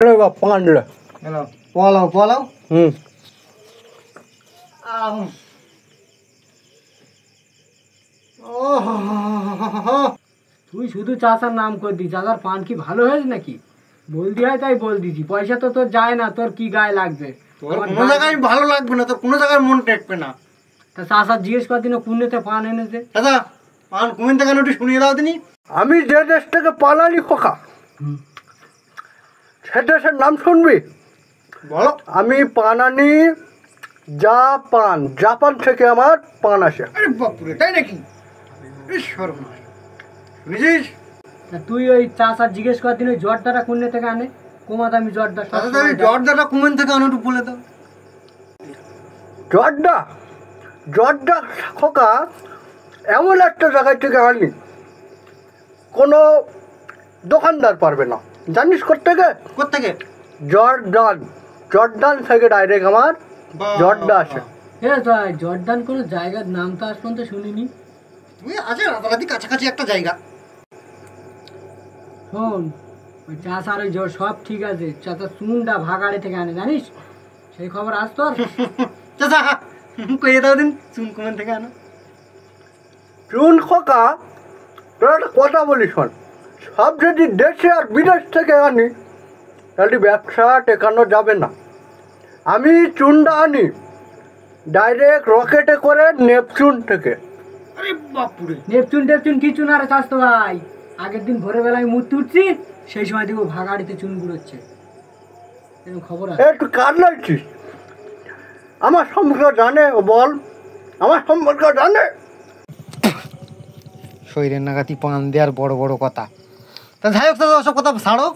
পানলে পোলাও পোলাও তুই শুধু চাচার নাম করে দিস, চাচার পান কি ভালো হয়েছে নাকি? বলদি হয় তাই বল দিছি, পয়সা তো তোর যায় না, তোর কি গায়ে লাগবে? তোর কোনো জায়গায় ভালো লাগবে না, তোর কোনো জায়গায় মন টেকবে না। তা চাচা জিজ্ঞেস করদিন কুন্নেতে পান এনেছে। দাদা পান কুমিন থেকে একটু শুনিয়ে দাও তিনি। আমি যে দেশ থেকে পান আনি খোকা, সে দেশের নাম শুনবি? বলো। আমি পান আনি জাপান, জাপান থেকে আমার পান আসে। আরে বাপুরে, তাই নাকি? সর্বনাশ, শুনেছিস? তা তুই ওই চাচার জিজ্ঞেস করদিন ওই জর্দাটা কুন্নে থেকে আনে, কমা দামি জর্দা। দাদা জর্দাটা কুমিন থেকে আনো, একটু বলে দাও। জর্দা জর্দা খোকা এমন একটা জায়গায় থেকে আনি, কোনো দোকানদার পারবে না। জানিস কোত্থেকে? কোত্থেকে? জর্দান, জর্দান থেকে ডাইরেক্ট আমার জর্দা আসে। হ্যাঁ তাই, জর্দান কোনো জায়গার নাম তো আজ পর্যন্ত শুনিনি। তুই আছে রাতারাতি কাছাকাছি একটা জায়গা। শোন, ওই চাচার ওই সব ঠিক আছে, চাচা চুনটা ভাগাড়ি থেকে আনে, জানিস? সেই খবর আস তোর? চাচা কইয়ে দাও দিন, চুন কুমিন থেকে আনো। চুন খোকা, তোর একটা কথা বলি শোন, সব যদি দেশে আর বিদেশ থেকে আনি তাহলে ব্যবসা টেকানো যাবে না। আমি চুনটা আনি ডাইরেক্ট রকেটে করে নেপচুন থেকে। আরে বাপুরে, নেপচুন টেপচুন কিছু না রে চাস্তো ভাই। আগের দিন ভোরবেলায় মূর্তি উঠছি, সেই সময় দেখবো ভাগাড়িতে চুন গুঁড়োচ্ছে, এরকম খবর আছে। একটু কার লাগছিস? আমার সম্পর্কে জানে ও বল, আমার সম্পর্কে জানে? শরীরের নাগাতি পান দেওয়ার বড় বড় কথা। তা যাই হোক, ওসব কথা ছাড়ো।